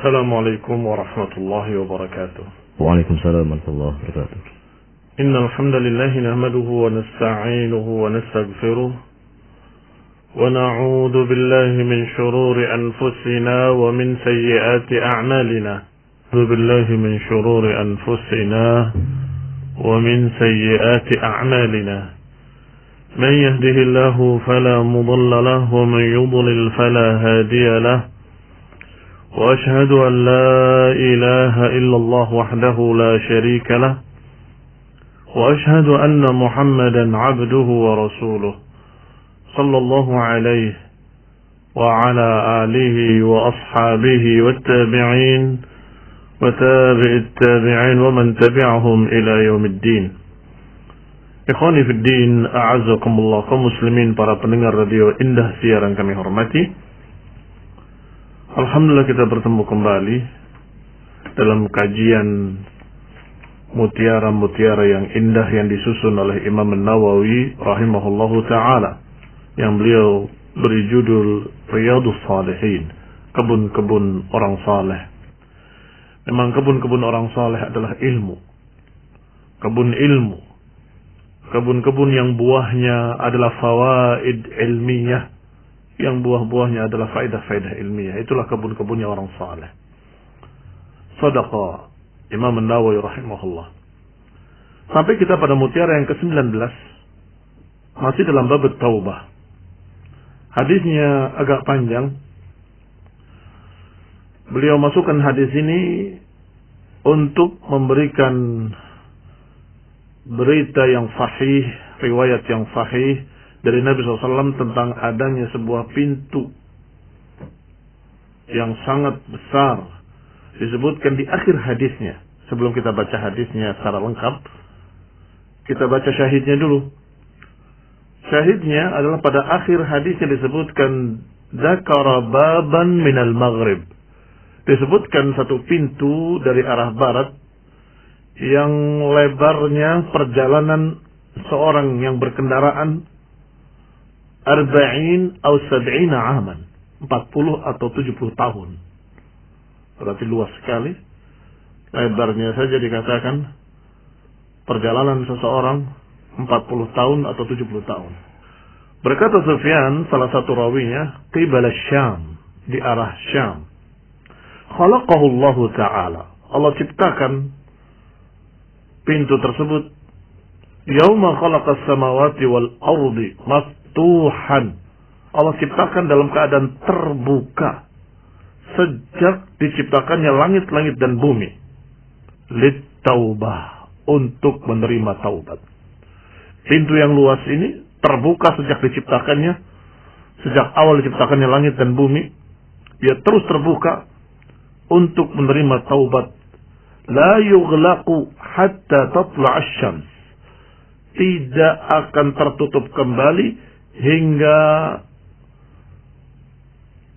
السلام عليكم ورحمة الله وبركاته. وعليكم السلام ورحمة الله وبركاته. إن الحمد لله نحمده ونستعينه ونستغفره ونعوذ بالله من شرور أنفسنا ومن سيئات أعمالنا. أعوذ بالله من شرور أنفسنا ومن سيئات أعمالنا. من يهده الله فلا مضل له ومن يضلل فلا هادي له. وأشهد أن لا إله إلا الله وحده لا شريك له. وأشهد أن محمدا عبده ورسوله صلى الله عليه وعلى آله وأصحابه والتابعين وتابع التابعين ومن تبعهم إلى يوم الدين. Ikhwani fi din, a'azzakumullah, kaum muslimin, para pendengar radio Indah Siaran kami hormati. Alhamdulillah kita bertemu kembali dalam kajian mutiara-mutiara yang indah yang disusun oleh Imam An-Nawawi rahimahullahu ta'ala, yang beliau beri judul Riyadhus Shalihin, kebun-kebun orang saleh. Memang kebun-kebun orang saleh adalah ilmu, kebun ilmu, kebun-kebun yang buahnya adalah fawaid ilmiah, yang buah-buahnya adalah faedah-faedah ilmiah. Itulah kebun-kebunnya orang saleh. Sadaqa Imam An-Nawawi rahimahullah. Sampai kita pada mutiara yang ke-19, masih dalam bab taubah. Hadisnya agak panjang. Beliau masukkan hadis ini untuk memberikan berita yang sahih, riwayat yang sahih dari Nabi SAW tentang adanya sebuah pintu yang sangat besar. Disebutkan di akhir hadisnya. Sebelum kita baca hadisnya secara lengkap, kita baca syahidnya dulu. Syahidnya adalah pada akhir hadisnya disebutkan Dzakara baban minal maghrib. Disebutkan satu pintu dari arah barat yang lebarnya perjalanan seorang yang berkendaraan 40 atau 70 aman, 40 atau 70 tahun. Berarti luas sekali. Lebarnya saja dikatakan perjalanan seseorang 40 tahun atau 70 tahun. Berkata Sufyan, salah satu rawinya, qibala Syam, di arah Syam. Khalaqahu Allah Ta'ala. Allah ciptakan pintu tersebut. Yauma khalaqas samawati wal ardi maftuhan. Allah ciptakan dalam keadaan terbuka sejak diciptakannya langit-langit dan bumi. Lit taubah, untuk menerima taubat. Pintu yang luas ini terbuka sejak diciptakannya, sejak awal diciptakannya langit dan bumi. Dia terus terbuka untuk menerima taubat. La yughlaqu hatta tatla' asy-syams. Tidak akan tertutup kembali hingga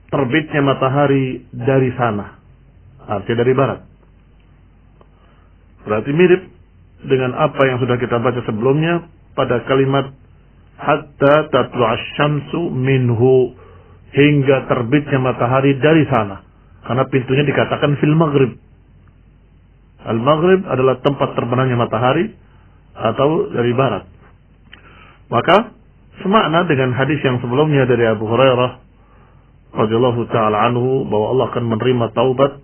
terbitnya matahari dari sana, artinya dari barat. Berarti mirip dengan apa yang sudah kita baca sebelumnya pada kalimat hatta tatlu'asy syamsu minhu, hingga terbitnya matahari dari sana. Karena pintunya dikatakan fil maghrib. Al-maghrib adalah tempat terbenamnya matahari atau dari barat. Maka semakna dengan hadis yang sebelumnya dari Abu Hurairah radhiyallahu ta'ala anhu, bahwa Allah akan menerima taubat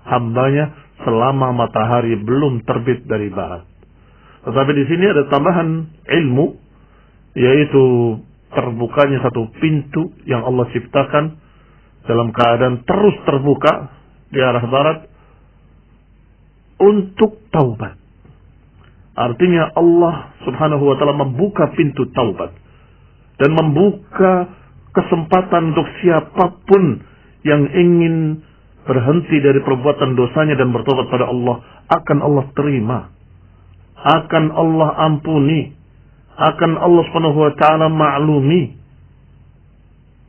hambanya selama matahari belum terbit dari barat. Tetapi di sini ada tambahan ilmu, yaitu terbukanya satu pintu yang Allah ciptakan dalam keadaan terus terbuka di arah barat untuk taubat. Artinya Allah subhanahu wa ta'ala membuka pintu taubat dan membuka kesempatan untuk siapapun yang ingin berhenti dari perbuatan dosanya dan bertobat pada Allah, akan Allah terima, akan Allah ampuni, akan Allah subhanahu wa ta'ala maklumi.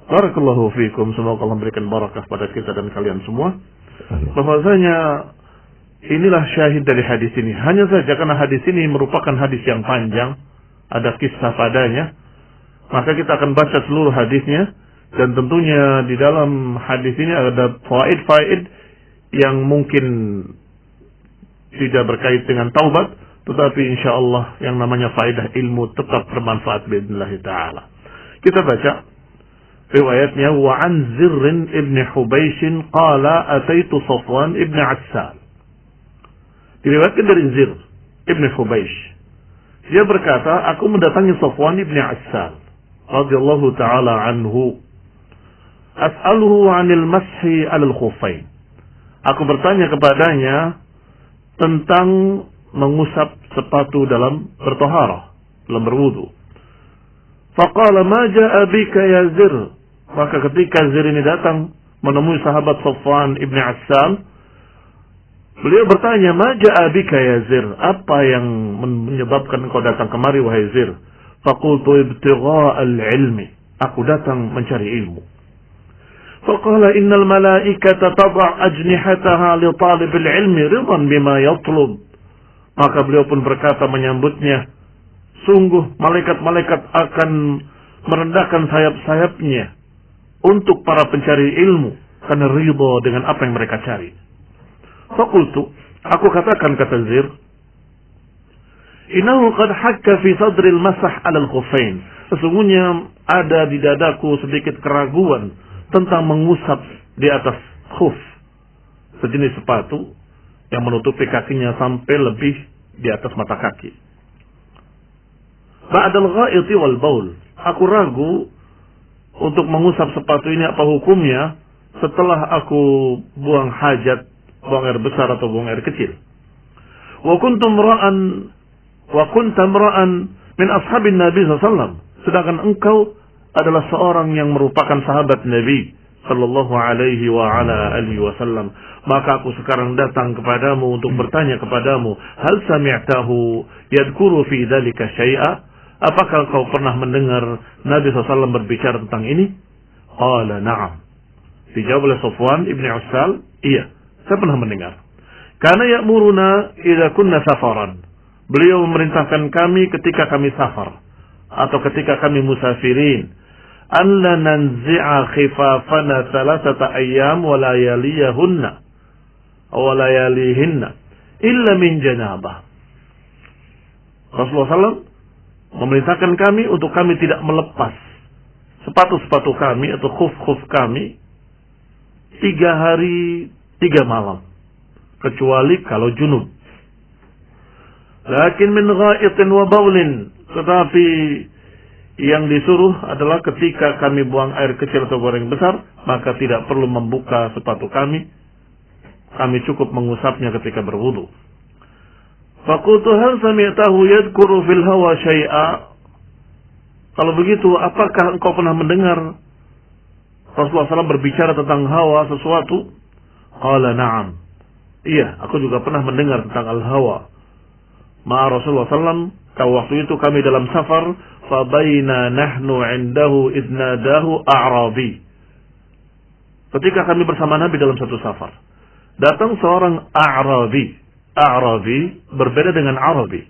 Barakallahu fiikum, semoga Allah memberikan barakah pada kita dan kalian semua. Bahwasanya inilah syahid dari hadis ini. Hanya saja karena hadis ini merupakan hadis yang panjang, ada kisah padanya, maka kita akan baca seluruh hadisnya. Dan tentunya di dalam hadis ini ada faid-faid yang mungkin tidak berkait dengan taubat, tetapi insya Allah yang namanya faedah ilmu tetap bermanfaat biidznillah ta'ala. Kita baca riwayatnya, wa an Zirr ibn Hubaysh qala ataitu Safwan ibn Assal. Diriwayatkan dari Zirr ibn Hubaysh. Dia berkata, aku mendatangi Safwan ibn Assal radhiyallahu taala anhu. As'aluhu 'anil mashi 'alal khuffain. Aku bertanya kepadanya tentang mengusap sepatu dalam bertoharah, dalam berwudu. Faqala ma ja'a bika ya Zir. Maka ketika Zir ini datang menemui sahabat Safwan ibn Assal, beliau bertanya, ma ja'a bika ya Zir, apa yang menyebabkan engkau datang kemari wahai Zir? Faqultu ibtigha'al ilmi, aku datang mencari ilmu. Faqala innal malaikata tad'a ajnihataha li talibil ilmi ridan bima yatlub. Maka beliau pun berkata menyambutnya, sungguh malaikat-malaikat akan merendahkan sayap-sayapnya untuk para pencari ilmu karena ridha dengan apa yang mereka cari. Faqultu, aku katakan kata Zir, innahu qad hakka fi sadril masah 'alal khuffain. Sesungguhnya ada di dadaku sedikit keraguan tentang mengusap di atas khuf, sejenis sepatu yang menutupi kakinya sampai lebih di atas mata kaki. Ba'dal gha'iti wal baul. Aku ragu untuk mengusap sepatu ini apa hukumnya setelah aku buang hajat, buang air besar atau buang air kecil. Wa kunta imra'an min ashabin Nabi sallallahu alaihi wasallam. Sedangkan engkau adalah seorang yang merupakan sahabat Nabi sallallahu alaihi wa ala alihi wasallam. Maka aku sekarang datang kepadamu untuk bertanya kepadamu, hal sami'tahu yadhkuru fi dzalika syai'a? Apakah kau pernah mendengar Nabi SAW berbicara tentang ini? Qala na'am. Dijawab oleh Safwan ibn Assal, iya, saya pernah mendengar. Karena ya'muruna idza kunna safaran. Beliau memerintahkan kami ketika kami safar atau ketika kami musafirin, an la nanzi'a khifafana thalathata ayyam wa layaliyahunna wa layalihinna illa min janabah. Rasulullah SAW memerintahkan kami untuk kami tidak melepas sepatu-sepatu kami atau khuf-khuf kami 3 hari 3 malam, kecuali kalau junub. Lakin min gha'itin wa baulin, tetapi yang disuruh adalah ketika kami buang air kecil atau buang air besar, maka tidak perlu membuka sepatu kami. Kami cukup mengusapnya ketika berwudu. Faqultu hal sami'tahu yadhkuru fil hawa syai'a? Kalau begitu, apakah engkau pernah mendengar Rasulullah SAW berbicara tentang hawa sesuatu? Qala na'am. Iya, aku juga pernah mendengar tentang al-hawa. Ma Rasulullah SAW, waktu itu kami dalam safar, fabaina nahnu indahu idnadahu a'rabi. Ketika kami bersama Nabi dalam satu safar, datang seorang a'rabi. A'rabi berbeda dengan Arabi.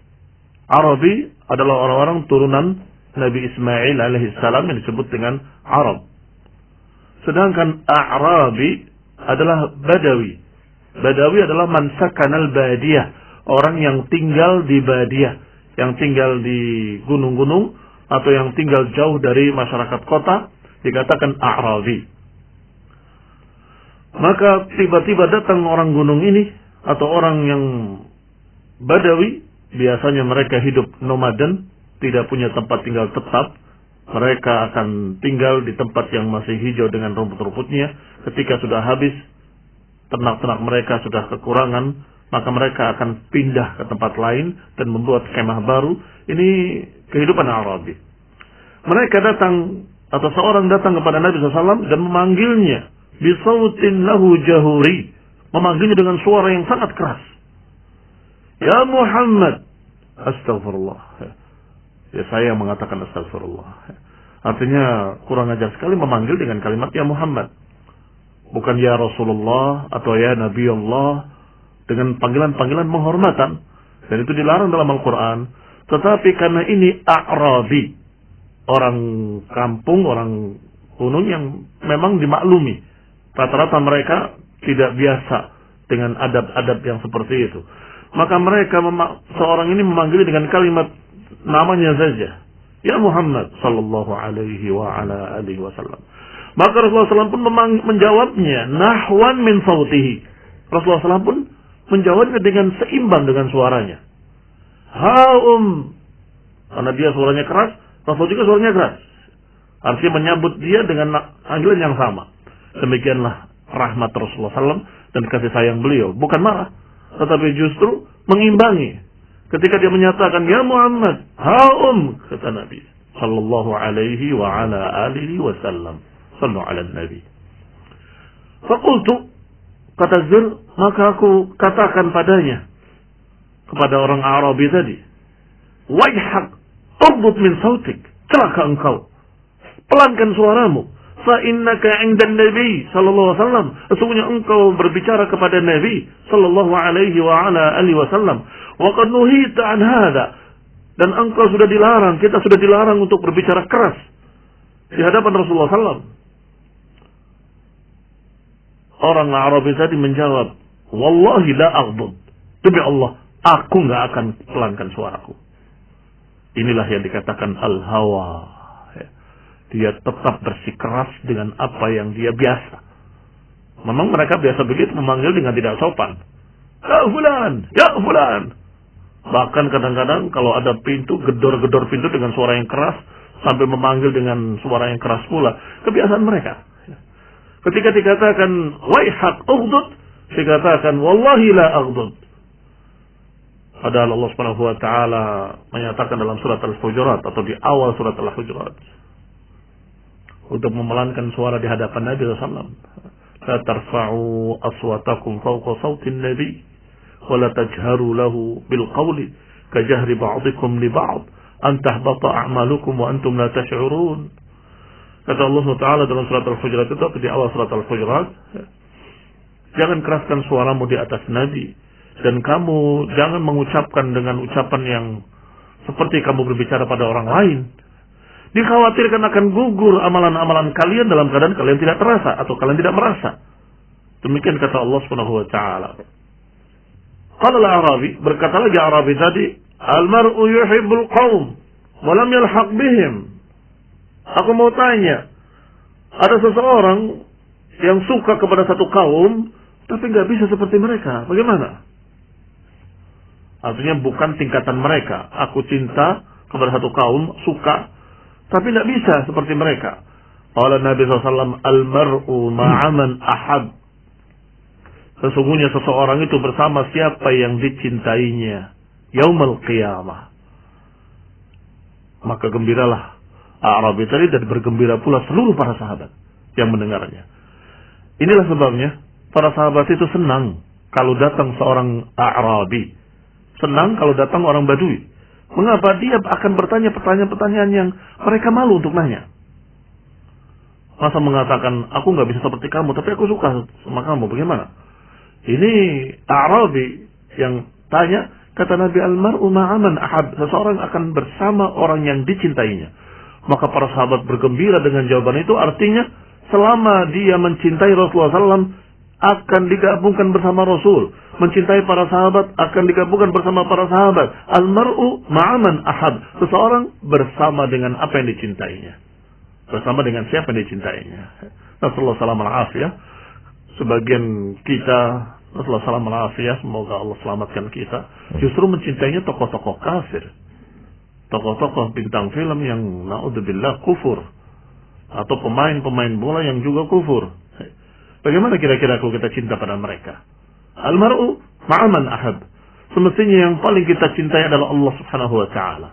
Arabi adalah orang-orang turunan Nabi Ismail alaihissalam yang disebut dengan Arab. Sedangkan A'rabi adalah Badawi. Badawi adalah man sakanal badiyah, orang yang tinggal di badiyah, yang tinggal di gunung-gunung atau yang tinggal jauh dari masyarakat kota, dikatakan A'rabi. Maka tiba-tiba datang orang gunung ini atau orang yang Badawi, biasanya mereka hidup nomaden, tidak punya tempat tinggal tetap. Mereka akan tinggal di tempat yang masih hijau dengan rumput-rumputnya. Ketika sudah habis, ternak-ternak mereka sudah kekurangan, maka mereka akan pindah ke tempat lain dan membuat kemah baru. Ini kehidupan Arabi. Mereka datang, atau seorang datang kepada Nabi SAW dan memanggilnya bisautin lahu jahuri, memanggilnya dengan suara yang sangat keras. Ya Muhammad. Astagfirullah. Ya, saya yang mengatakan astagfirullah. Artinya kurang ajar sekali memanggil dengan kalimat ya Muhammad. Bukan ya Rasulullah atau ya Nabi Allah, dengan panggilan-panggilan menghormatan. Dan itu dilarang dalam Al-Quran. Tetapi karena ini A'rabi, orang kampung, orang gunung yang memang dimaklumi, rata-rata mereka tidak biasa dengan adab-adab yang seperti itu. Maka mereka seorang ini memanggil dengan kalimat namanya saja, ya Muhammad sallallahu alaihi wa ala alihi wasallam. Maka Rasulullah SAW pun menjawabnya nahwan min sautihi. Rasulullah SAW pun menjawabnya dengan seimbang dengan suaranya. Karena dia suaranya keras, Rasul juga suaranya keras. Artinya menyambut dia dengan panggilan yang sama. Demikianlah rahmat Rasulullah SAW dan kasih sayang beliau. Bukan marah, tetapi justru mengimbangi. Ketika dia menyatakan, ya Muhammad, kata Nabi sallallahu alaihi wa ala alihi wasallam. Sallu ala Nabi. Fakultu, kata Zur, maka aku katakan padanya, kepada orang Arabi tadi, wajhak, urbut min sautik, celaka engkau, pelankan suaramu, fa innaka indan Nabi sallallahu alaihi wasallam, sesungguhnya engkau berbicara kepada Nabi sallallahu alaihi wa ala alihi wasallam, wa qad nuhita an hadha, dan engkau sudah dilarang, kita sudah dilarang untuk berbicara keras di hadapan Rasulullah sallallahu. Orang Arabi tadi menjawab, wallahi la aghdud, demi Allah aku nggak akan pelankan suaraku. Inilah yang dikatakan al-hawa. Dia tetap bersikeras dengan apa yang dia biasa. Memang mereka biasa begitu, memanggil dengan tidak sopan. Ya fulan, ya fulan. Bahkan kadang-kadang kalau ada pintu, gedor-gedor pintu dengan suara yang keras, sampai memanggil dengan suara yang keras pula. Kebiasaan mereka. Ketika dikatakan waihak ughdud, dikatakan wallahi la aghdud. Padahal Allah Subhanahu wa taala menyatakan dalam surat Al-Hujurat atau di awal surat Al-Hujurat untuk memelankan suara di hadapan Nabi sallallahu alaihi wasallam. La tarfa'u aswatakum fawqa sautin nabi wa la tajharu lahu bil qawli kajahri ba'dikum li ba'd an tahbata a'malukum wa antum la tash'urun. Kata Allah Taala dalam surat Al-Hujurat itu, di awal surat Al-Hujurat, jangan keraskan suaramu di atas Nabi, dan kamu jangan mengucapkan dengan ucapan yang seperti kamu berbicara pada orang lain. Dikhawatirkan akan gugur amalan-amalan kalian dalam keadaan kalian tidak terasa atau kalian tidak merasa. Demikian kata Allah Subhanahu wa taala. Qala al-Arabi, berkata lagi Arabi tadi, al-mar'u yuhibbul qaum wa lam yalhaq bihim. Aku mau tanya, ada seseorang yang suka kepada satu kaum, tapi nggak bisa seperti mereka. Bagaimana? Artinya bukan tingkatan mereka. Aku cinta kepada satu kaum, suka, tapi nggak bisa seperti mereka. Qala Nabi SAW, al-mar'u ma'aman ahad. Sesungguhnya seseorang itu bersama siapa yang dicintainya. Yaumul qiyamah. Maka gembiralah Arabi tadi, dan bergembira pula seluruh para sahabat yang mendengarnya. Inilah sebabnya para sahabat itu senang kalau datang seorang Arabi, senang kalau datang orang Badui. Mengapa? Dia akan bertanya pertanyaan-pertanyaan yang mereka malu untuk nanya. Masa mengatakan, aku nggak bisa seperti kamu, tapi aku suka sama kamu. Bagaimana? Ini Arabi yang tanya, kata Nabi, al-mar'u ma'aman ahab. Seseorang akan bersama orang yang dicintainya. Maka para sahabat bergembira dengan jawaban itu, artinya selama dia mencintai Rasulullah SAW akan digabungkan bersama Rasul. Mencintai para sahabat akan digabungkan bersama para sahabat. Al-mar'u ma'aman ahad. Seseorang bersama dengan apa yang dicintainya. Bersama dengan siapa yang dicintainya. Rasulullah SAW sebagian kita, Rasulullah SAW, semoga Allah selamatkan kita, justru mencintainya tokoh-tokoh kafir. Tokoh-tokoh bintang film yang na'udzubillah kufur, atau pemain-pemain bola yang juga kufur. Bagaimana kira-kira kalau kita cinta pada mereka? Al-mar'u ma'aman ahad. Semestinya yang paling kita cintai adalah Allah Subhanahu wa taala.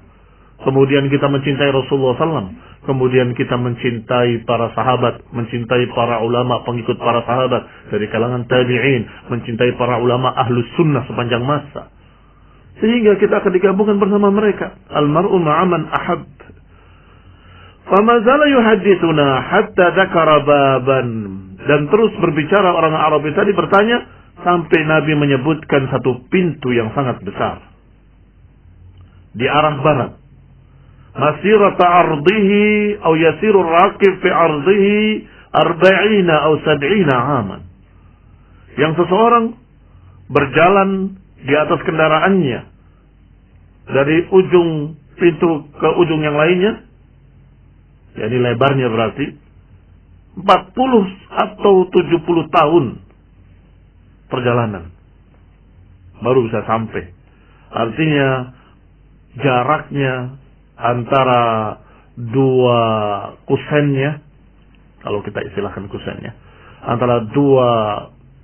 Kemudian kita mencintai Rasulullah SAW. Kemudian kita mencintai para sahabat, mencintai para ulama pengikut para sahabat dari kalangan tabi'in, mencintai para ulama ahlus sunnah sepanjang masa. Sehingga kita akan digabungkan bersama mereka. Al-mar'u ma'aman ahad. Fama zala yuhaddithuna hatta dzakara baban. Dan terus berbicara orang Arab tadi bertanya sampai Nabi menyebutkan satu pintu yang sangat besar di arah barat. Masirata ardihi atau yasiru raqib fi ardihi 40 atau 70 aman. Yang seseorang berjalan di atas kendaraannya dari ujung pintu ke ujung yang lainnya, jadi lebarnya berarti 40 atau 70 tahun perjalanan baru bisa sampai. Artinya jaraknya antara dua kusennya, kalau kita istilahkan kusennya, antara dua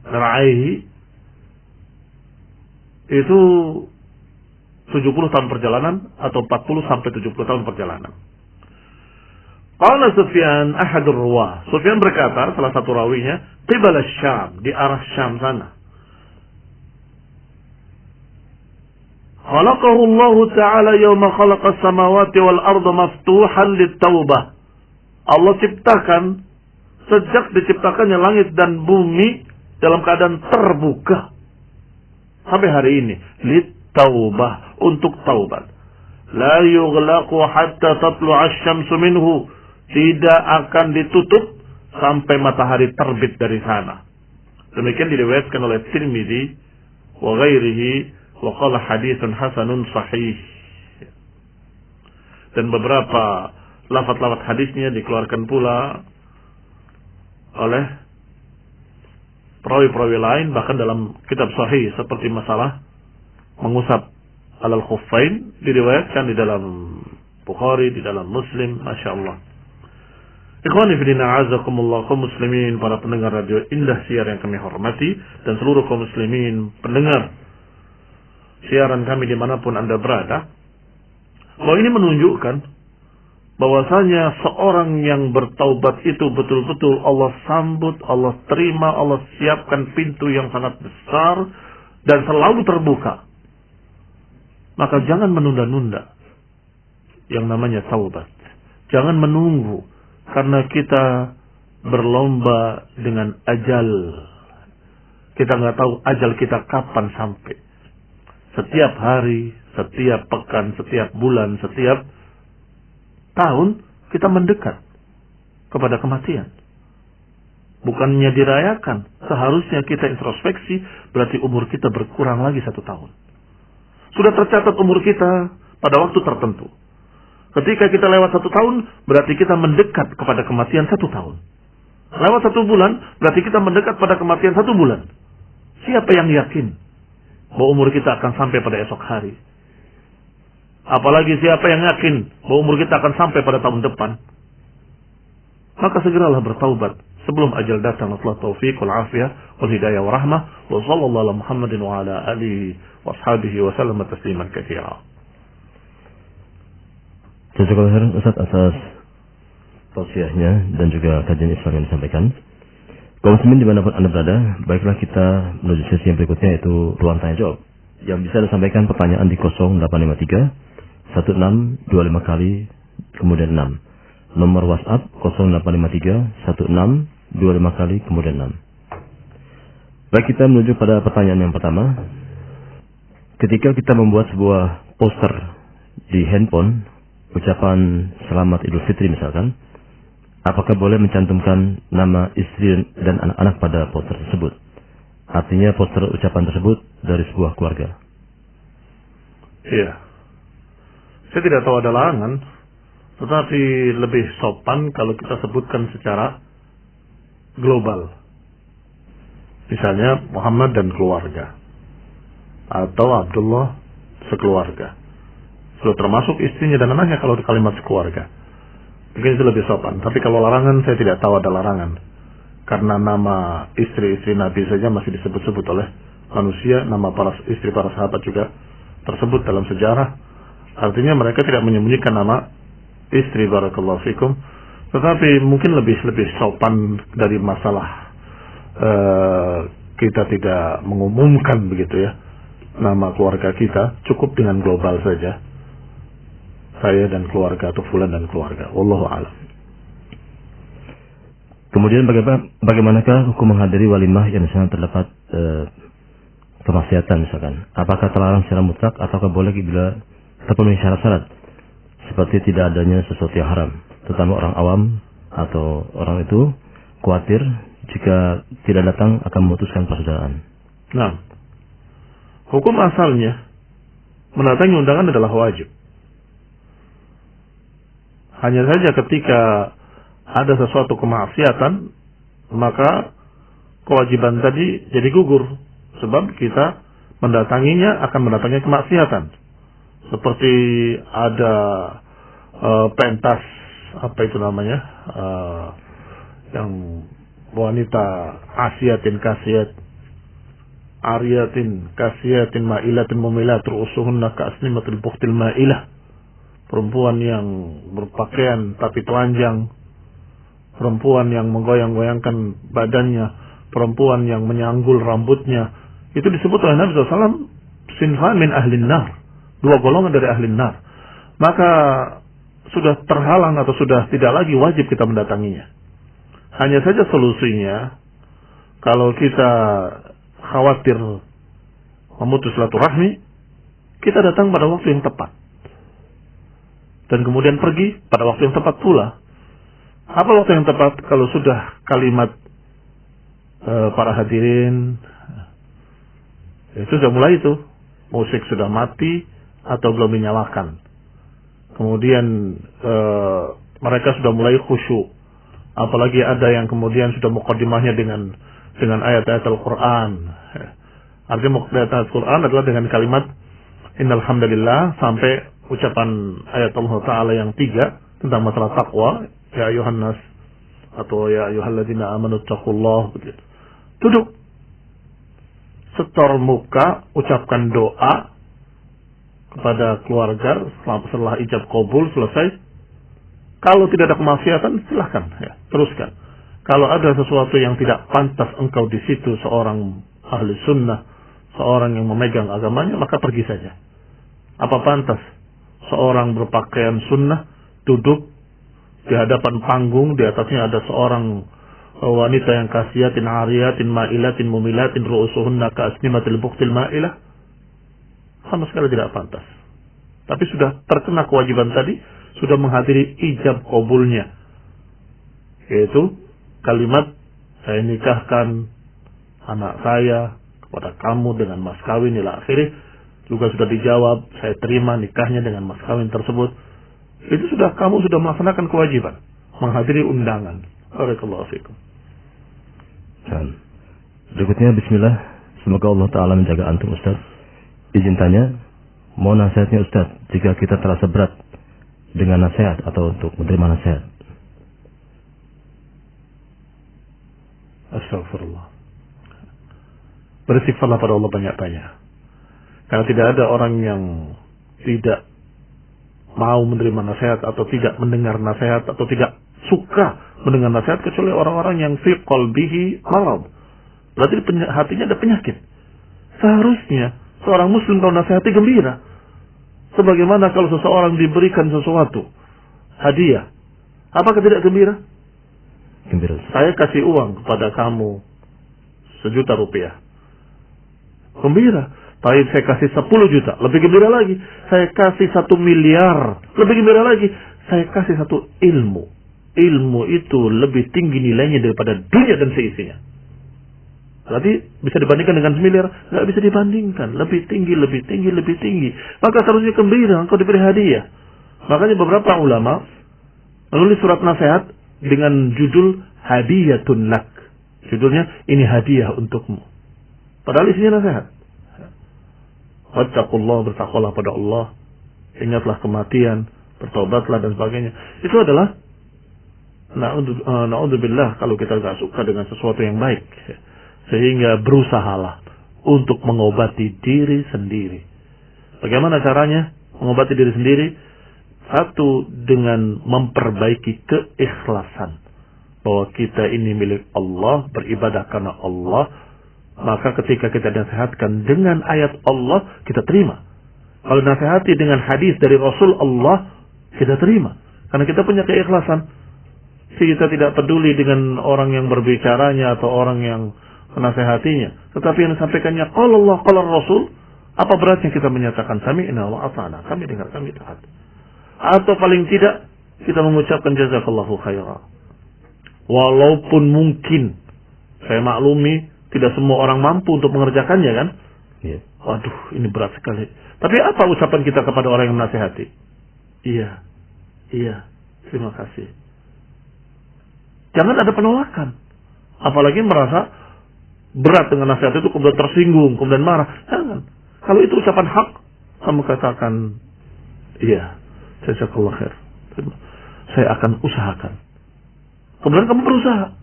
ra'aihi itu 70 tahun perjalanan atau 40 sampai 70 tahun perjalanan. Qala Sufyan ahadur ruwah. Sufyan berkata, salah satu rawinya, qibala Syam, di arah Syam sana. Khalaqahu Allah Ta'ala yawma khalaqa as-samawati wal arda maftuhan lit-taubah. Allah ciptakan sejak diciptakannya langit dan bumi dalam keadaan terbuka sampai hari ini, lit-taubah, untuk taubat. La yughlaqu hatta tatlu'a asy-syamsu minhu. Tidak akan ditutup sampai matahari terbit dari sana. Demikian diriwayatkan oleh Tirmidzi wa ghairihi wa qala haditsun hasanun sahih. Dan beberapa lafaz-lafaz hadisnya dikeluarkan pula oleh perawi-perawi lain, bahkan dalam kitab sahih seperti masalah mengusap alal khuffain diriwayatkan di dalam Bukhari, di dalam Muslim, Masya Allah. Ikhwani fillah, a'azakumullah, kaum muslimin, para pendengar radio Indah Siar yang kami hormati, dan seluruh kaum muslimin pendengar siaran kami dimanapun Anda berada, bahwa ini menunjukkan bahwasanya seorang yang bertaubat itu betul-betul Allah sambut, Allah terima, Allah siapkan pintu yang sangat besar dan selalu terbuka. Maka jangan menunda-nunda yang namanya taubat. Jangan menunggu, karena kita berlomba dengan ajal. Kita nggak tahu ajal kita kapan sampai. Setiap hari, setiap pekan, setiap bulan, setiap tahun kita mendekat kepada kematian. Bukannya dirayakan. Seharusnya kita introspeksi, berarti umur kita berkurang lagi 1 tahun. Sudah tercatat umur kita pada waktu tertentu. Ketika kita lewat 1 tahun, berarti kita mendekat kepada kematian 1 tahun. Lewat 1 bulan, berarti kita mendekat pada kematian 1 bulan. Siapa yang yakin bahwa umur kita akan sampai pada esok hari? Apalagi siapa yang yakin bahwa umur kita akan sampai pada tahun depan? Maka segeralah bertaubat sebelum ajal datang. Allah taufiq wal afiyah wal hidayah wa rahmah. Wa sallallahu ala Muhammadin wa ala alihi wa ashabihi wa sallam tasliman katsira. Jazakallahu khairan Ustaz atas tausiahnya dan juga kajian Islam yang disampaikan. Kaum muslimin dimanapun Anda berada, baiklah kita menuju sesi yang berikutnya, yaitu ruang tanya jawab. Yang bisa disampaikan pertanyaan di 0853 1625 kali kemudian 6. Nomor WhatsApp 0853 1625 kali kemudian 6. Baik, kita menuju pada pertanyaan yang pertama. Ketika kita membuat sebuah poster di handphone, ucapan selamat Idul Fitri misalkan, apakah boleh mencantumkan nama istri dan anak-anak pada poster tersebut? Artinya poster ucapan tersebut dari sebuah keluarga. Iya. Saya tidak tahu ada larangan, tetapi lebih sopan kalau kita sebutkan secara global. Misalnya Muhammad dan keluarga, atau Abdullah sekeluarga. Sudah termasuk istrinya dan anaknya kalau di kalimat keluarga. Mungkin itu lebih sopan. Tapi kalau larangan, saya tidak tahu ada larangan. Karena nama istri-istri Nabi saja masih disebut-sebut oleh manusia. Nama para istri para sahabat juga tersebut dalam sejarah. Artinya mereka tidak menyembunyikan nama istri, barakallahu fikum. Tetapi mungkin lebih sopan dari masalah kita tidak mengumumkan begitu ya nama keluarga kita. Cukup dengan global saja. Saya dan keluarga atau fulan dan keluarga. Wallahu a'lam. Kemudian bagaimanakah hukum menghadiri walimah yang misalnya terdapat kemaksiatan misalkan? Apakah terlarang secara mutlak ataukah boleh bila terpenuhi syarat-syarat seperti tidak adanya sesuatu yang haram, terutama orang awam atau orang itu khawatir jika tidak datang akan memutuskan persaudaraan? Nah, hukum asalnya mendatangi undangan adalah wajib. Hanya saja ketika ada sesuatu kemaksiatan, maka kewajiban tadi jadi gugur. Sebab kita mendatanginya akan mendatangi kemaksiatan. Seperti ada pentas, apa itu namanya, yang wanita asiatin kasiat, ariatin kasiatin ma'ilatin mumilat ru'usuhunna ka'asnimatil bukhtil ma'ilah. Perempuan yang berpakaian tapi telanjang, perempuan yang menggoyang-goyangkan badannya, perempuan yang menyanggul rambutnya, itu disebut oleh Nabi SAW sinfan min ahlin nar, 2 golongan dari ahlin nar. Maka sudah terhalang atau sudah tidak lagi wajib kita mendatanginya. Hanya saja solusinya, kalau kita khawatir memutus silaturahmi, kita datang pada waktu yang tepat. Dan kemudian pergi pada waktu yang tepat pula. Apa waktu yang tepat? Kalau sudah kalimat para hadirin, itu sudah mulai itu. Musik sudah mati atau belum dinyalakan. Kemudian mereka sudah mulai khusyuk. Apalagi ada yang kemudian sudah muqaddimahnya dengan ayat-ayat Al-Quran. Artinya ayat Al-Quran adalah dengan kalimat innal hamdalillah sampai ucapan ayat Allah Ta'ala yang 3 tentang masalah taqwa, ya ayuhan nas, atau ya ayyuhalladzina amanu taqullah, begitu. Duduk, setor muka, ucapkan doa kepada keluarga setelah ijab qabul selesai. Kalau tidak ada kemaksiatan, silahkan ya, teruskan. Kalau ada sesuatu yang tidak pantas engkau di situ, seorang ahli sunnah, seorang yang memegang agamanya, maka pergi saja. Apa pantas seorang berpakaian sunnah duduk di hadapan panggung, di atasnya ada seorang wanita yang kasiatin ariyatin ma'ilatin mumilatin ru'usuhunna ka'asnimatil bukhtil ma'ilah? Sama sekali tidak pantas. Tapi sudah terkena kewajiban tadi, sudah menghadiri ijab qabulnya, yaitu kalimat saya nikahkan anak saya kepada kamu dengan mas kawin ila akhirih. Juga sudah dijawab, saya terima nikahnya dengan mas kawin tersebut. Itu sudah, kamu sudah melaksanakan kewajiban menghadiri undangan. Barakallahu fikum. Berikutnya bismillah. Semoga Allah Ta'ala menjaga antum Ustaz. Izin tanya, mohon nasihatnya Ustaz jika kita terasa berat dengan nasihat atau untuk menerima nasihat. Astagfirullah. Beristighfarlah pada Allah banyak-banyak. Karena tidak ada orang yang tidak mau menerima nasihat atau tidak mendengar nasihat atau tidak suka mendengar nasihat kecuali orang-orang yang fi qalbihi marad. Berarti hatinya ada penyakit. Seharusnya seorang muslim kalau nasihati gembira. Sebagaimana kalau seseorang diberikan sesuatu hadiah, apakah tidak gembira? Gembira. Saya kasih uang kepada kamu 1 juta rupiah. Gembira. Baik, saya kasih 10 juta, lebih gembira lagi. Saya kasih 1 miliar, lebih gembira lagi. Saya kasih 1 ilmu. Ilmu itu lebih tinggi nilainya daripada dunia dan seisinya. Berarti bisa dibandingkan dengan 1 miliar? Nggak bisa dibandingkan. Lebih tinggi, lebih tinggi, lebih tinggi. Maka seharusnya gembira, engkau diberi hadiah. Makanya beberapa ulama menulis surat nasihat dengan judul Hadiyatun Lak. Judulnya, ini hadiah untukmu. Padahal isinya nasihat. Wattaqullah, bertakwalah pada Allah, ingatlah kematian, bertobatlah dan sebagainya. Itu adalah na'udzubillah kalau kita tidak suka dengan sesuatu yang baik, sehingga berusahalah untuk mengobati diri sendiri. Bagaimana caranya mengobati diri sendiri? Satu, dengan memperbaiki keikhlasan bahwa kita ini milik Allah, beribadah karena Allah. Maka ketika kita nasihatkan dengan ayat Allah, kita terima. Kalau nasihati dengan hadis dari Rasul Allah, kita terima. Karena kita punya keikhlasan. Kita tidak peduli dengan orang yang berbicaranya atau orang yang menasihatinya. Tetapi yang disampaikannya qala Allah, qala Rasul, apa beratnya kita menyatakan sami'na wa ata'na, kami dengar, kami taat. Atau paling tidak kita mengucapkan jazakallahu khairan. Walaupun mungkin saya maklumi tidak semua orang mampu untuk mengerjakannya kan. Iya. Waduh, ini berat sekali. Tapi apa ucapan kita kepada orang yang menasihati? Iya, terima kasih. Jangan ada penolakan. Apalagi merasa berat dengan nasihat itu, kemudian tersinggung, kemudian marah. Jangan. Kalau itu ucapan hak, kamu katakan, iya, jazakallah khair. Saya akan usahakan. Kemudian kamu berusaha.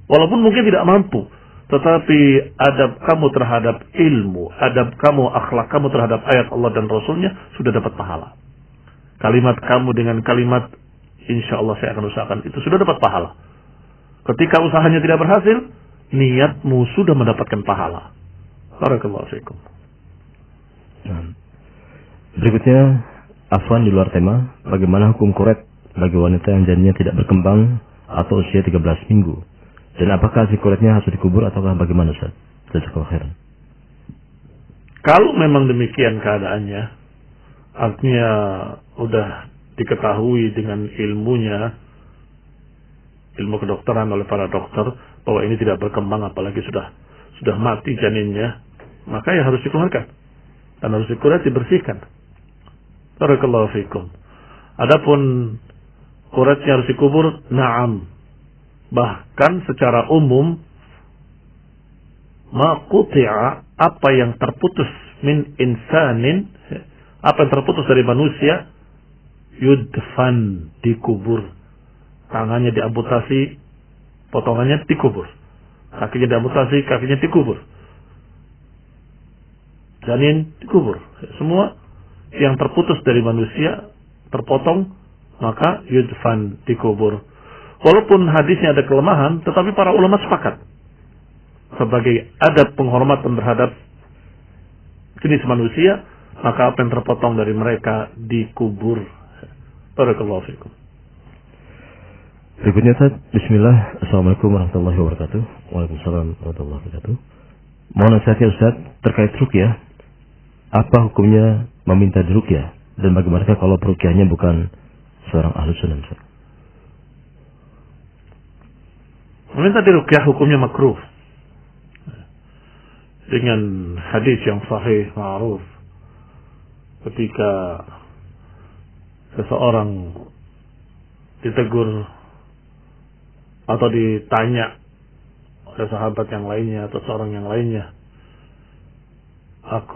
Walaupun mungkin tidak mampu. Tetapi adab kamu terhadap ilmu, adab kamu, akhlak kamu terhadap ayat Allah dan Rasulnya sudah dapat pahala. Kalimat kamu dengan kalimat insya Allah saya akan usahakan, itu sudah dapat pahala. Ketika usahanya tidak berhasil, niatmu sudah mendapatkan pahala. Barakallahu fiikum. Berikutnya, afwan di luar tema, bagaimana hukum kuret bagi wanita yang janinnya tidak berkembang atau usia 13 minggu? Dan apakah si kuretnya harus dikubur ataukah bagaimana, Ustaz? Jazakallahu khairan. Kalau memang demikian keadaannya, artinya udah diketahui dengan ilmunya, ilmu kedokteran oleh para dokter, bahwa ini tidak berkembang, apalagi sudah mati janinnya, maka ya harus dikeluarkan. Dan harus dikuret, dibersihkan. Barakallahu fikum. Adapun kuretnya harus dikubur, na'am. Bahkan secara umum, maquti'a, apa yang terputus min insanin, apa yang terputus dari manusia, yudfan, dikubur. Tangannya diamputasi, potongannya dikubur. Kakinya diamputasi, kakinya dikubur. Janin dikubur. Semua yang terputus dari manusia, terpotong, maka yudfan, dikubur. Walaupun hadisnya ada kelemahan, tetapi para ulama sepakat. Sebagai adab penghormatan terhadap jenis manusia, maka apa yang terpotong dari mereka dikubur. Barakallahu fikum. Berikutnya, Ustaz. Bismillah. Assalamualaikum warahmatullahi wabarakatuh. Waalaikumsalam warahmatullahi wabarakatuh. Mohon nasihatnya, Ustaz, terkait ruqyah. Apa hukumnya meminta diruqyah? Dan bagaimanakah kalau peruqyahnya bukan seorang ahlu sunnah, Ustaz? Meminta diruqyah hukumnya makruh. Dengan hadis yang sahih ma'ruf, ketika seseorang ditegur atau ditanya oleh sahabat yang lainnya atau seorang yang lainnya,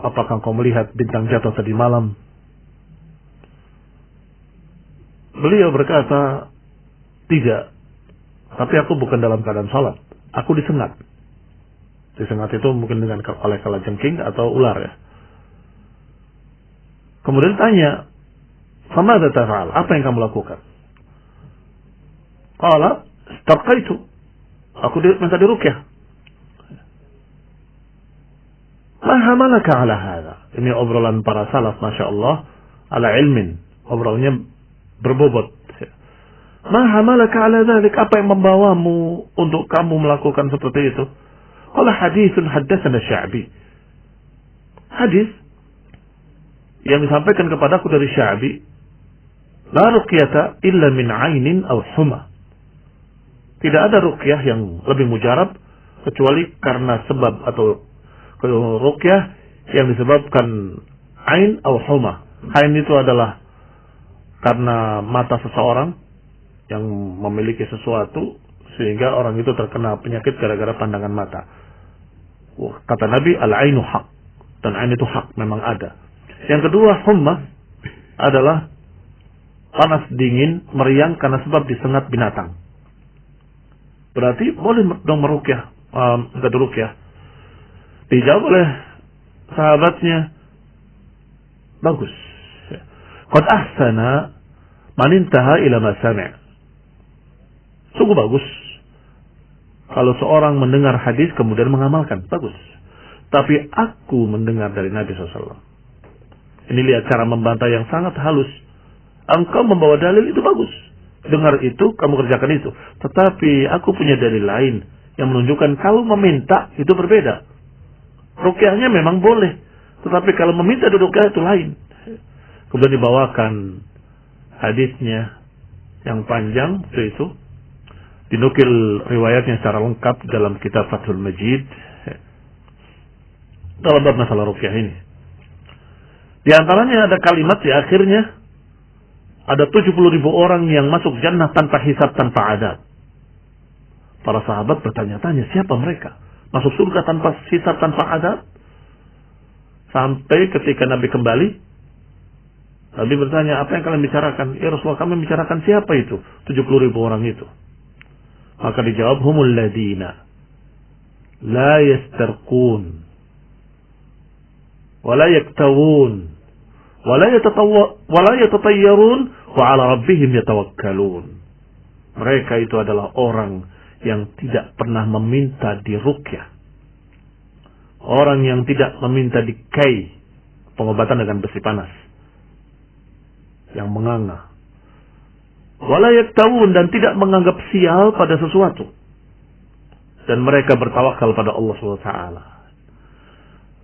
apakah kau melihat bintang jatuh tadi malam? Beliau berkata, tidak. Tapi aku bukan dalam keadaan salat. Aku disengat. Disengat itu mungkin oleh kalajengking atau ular ya. Kemudian tanya, "Famadza taf'al?" Apa yang kamu lakukan? Qala, "Istaqaitu." Aku minta diruqyah. Ma hamalaka ala hadha? Ini obrolan para salaf, Masya Allah, ala ilmin. Obrolannya berbobot. Ma hamalaka ala dhalik? Apa yang membawamu untuk kamu melakukan seperti itu? Qala hadithun haddatsana Sya'bi. Hadis yang disampaikan kepadaku dari Sya'bi, la ruqyata illa min 'ainin aw huma. Tidak ada ruqyah yang lebih mujarab kecuali karena sebab atau ruqyah yang disebabkan ain atau huma. Ain itu adalah karena mata seseorang yang memiliki sesuatu sehingga orang itu terkena penyakit gara-gara pandangan mata. Kata Nabi, al-ainu haq. Dan ain itu hak, memang ada. Yang kedua, humma adalah panas dingin, meriang karena sebab disengat binatang. Berarti boleh dong meruqyah, enggak diruqyah. Dijawab oleh sahabatnya, bagus. Qad ahsana man intaha ila ma sami'. Sungguh bagus kalau seorang mendengar hadis kemudian mengamalkan, bagus. Tapi aku mendengar dari Nabi SAW. Ini lihat cara membantah yang sangat halus. Engkau membawa dalil itu bagus. Dengar itu, kamu kerjakan itu. Tetapi aku punya dalil lain yang menunjukkan kalau meminta itu berbeda. Ruqyahnya memang boleh, tetapi kalau meminta diruqyah itu lain. Kemudian dibawakan hadisnya yang panjang itu dinukil riwayatnya secara lengkap dalam kitab Fathul Majid. Kalau bab masalah ruqyah ini. Di antaranya ada kalimat di akhirnya, ada 70.000 orang yang masuk jannah tanpa hisab, tanpa adab. Para sahabat bertanya-tanya, siapa mereka? Masuk surga tanpa hisab, tanpa adab? Sampai ketika Nabi kembali, Nabi bertanya, apa yang kalian bicarakan? Ya Rasulullah, kami bicarakan siapa itu? 70.000 orang itu. Maka dijawab, humul ladina la yastarqun wa la yaktawun wa la yatatayyarun wa ala rabbihim yatawakkalun. Mereka itu adalah orang yang tidak pernah meminta diruqyah, orang yang tidak meminta dikai, pengobatan dengan besi panas yang menganga, wala yaktawun, dan tidak menganggap sial pada sesuatu, dan mereka bertawakal pada Allah SWT.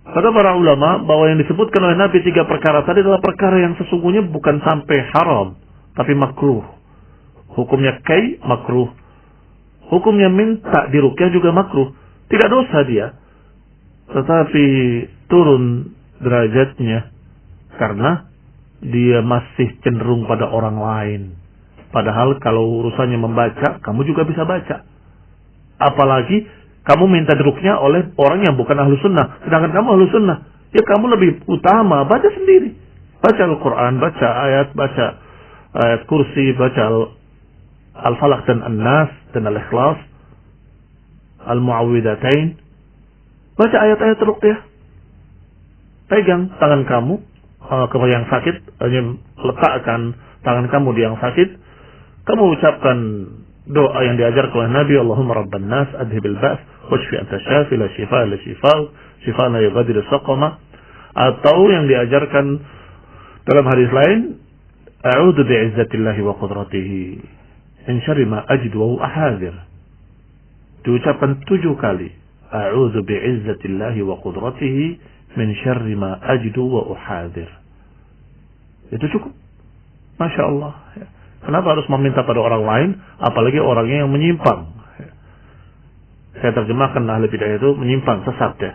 Kata para ulama bahwa yang disebutkan oleh Nabi 3 perkara tadi adalah perkara yang sesungguhnya bukan sampai haram, tapi makruh. Hukumnya kai makruh, hukumnya minta diruqyah juga makruh. Tidak dosa dia, tetapi turun derajatnya karena dia masih cenderung pada orang lain. Padahal kalau urusannya membaca, kamu juga bisa baca. Apalagi kamu minta diruqyah oleh orang yang bukan ahlu sunnah, sedangkan kamu ahlu sunnah. Ya kamu lebih utama baca sendiri. Baca Al-Quran, baca ayat kursi, baca Al-Falaq dan An-Nas dan Al-Ikhlas, Al-Mu'awwidatain. Baca ayat-ayat ruqyah. Pegang tangan kamu ke yang sakit, letakkan tangan kamu di yang sakit. Kamu ucapkan doa yang diajar oleh Nabi, Allahumma rabban nas adhibil ba's washfi anta syafi la shifa illa shifa la yughadiru saqama. Atau yang diajarkan dalam hadis lain, a'udzu bi'izzatillahi wa qudratihi min syarri ma ajidu wa ahadzir. Diucapkan 7 kali. A'udzu bi'izzatillahi wa qudratihi min syarri ma ajidu wa uhadzir. Itu cukup. Masya Allah. Kenapa harus meminta pada orang lain, apalagi orangnya yang menyimpang? Saya terjemahkan ahli bidah itu menyimpang, sesat ya.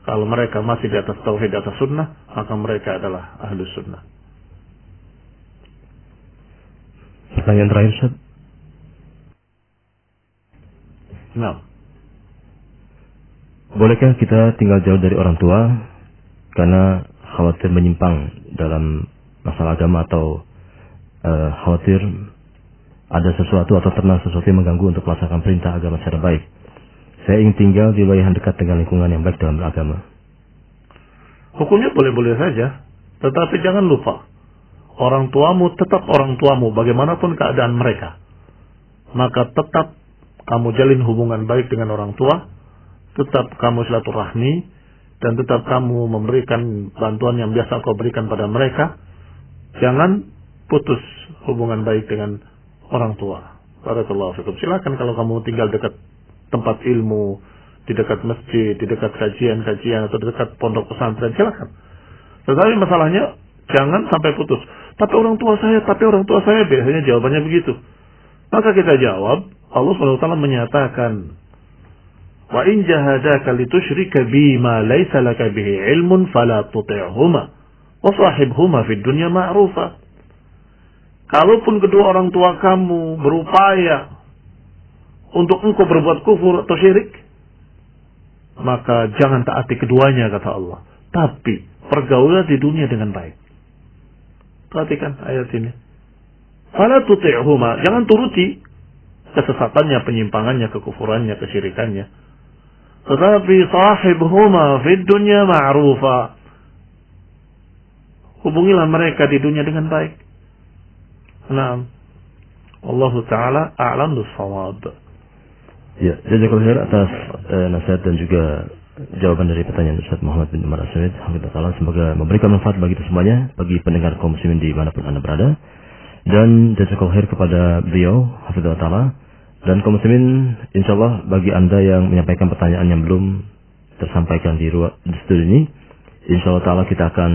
Kalau mereka masih di atas tauhid, di atas sunnah, maka mereka adalah ahli sunnah. Pertanyaan terakhir, Ustaz. Nah. Bolehkah kita tinggal jauh dari orang tua karena khawatir menyimpang dalam masalah agama, atau khawatir ada sesuatu atau terkena sesuatu yang mengganggu untuk melaksanakan perintah agama secara baik? Saya ingin tinggal di wilayah dekat dengan lingkungan yang baik dalam beragama. Hukumnya boleh-boleh saja, tetapi jangan lupa, orang tuamu tetap orang tuamu bagaimanapun keadaan mereka. Maka tetap kamu jalin hubungan baik dengan orang tua, tetap kamu silaturahmi, dan tetap kamu memberikan bantuan yang biasa kau berikan pada mereka. Jangan putus hubungan baik dengan orang tua. Barakallahu fikum. Silakan kalau kamu tinggal dekat tempat ilmu, di dekat masjid, di dekat kajian-kajian, atau di dekat pondok pesantren, silakan. Tetapi masalahnya jangan sampai putus. Tapi orang tua saya, biasanya jawabannya begitu. Maka kita jawab, Allah SWT menyatakan, wa in jahadaka litusyrika bima laysa laka bihi ilmun fala tuti'huma wa sahibhuma fid dunya ma'rufa. Kalaupun kedua orang tua kamu berupaya untuk engkau berbuat kufur atau syirik, maka jangan taati keduanya, kata Allah. Tapi pergaulah di dunia dengan baik. Perhatikan ayat ini. Fala tuti'huma, jangan turuti kesesatannya, penyimpangannya, kekufurannya, kesyirikannya. Tetapi sahibhuma fid dunya ma'rufa. Hubungilah mereka di dunia dengan baik. Naam. Allah Ta'ala a'lam bis-shawab. Ya, jazakallahu khair atas nasihat dan juga jawaban dari pertanyaan Ustaz Muhammad bin Umar As-Sawid. Alhamdulillah, semoga memberikan manfaat bagi kita semuanya, bagi pendengar kaum muslimin dimanapun Anda berada. Dan jazakallahu khair kepada beliau, hafizallahu ta'ala. Dan kaum muslimin, insyaallah bagi Anda yang menyampaikan pertanyaan yang belum tersampaikan di studio ini, insyaallah ta'ala kita akan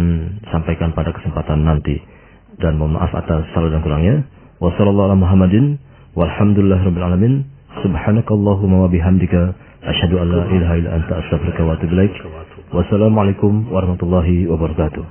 sampaikan pada kesempatan nanti. Dan mohon maaf atas salah dan kurangnya. Wassallallahu ala Muhammadin walhamdulillahirabbil alamin. Subhanakallahumma wa bihamdika Asyhadu an la ilaha illa anta astaghfiruka wa atubu ilaik. Wassalamualaikum warahmatullahi wabarakatuh.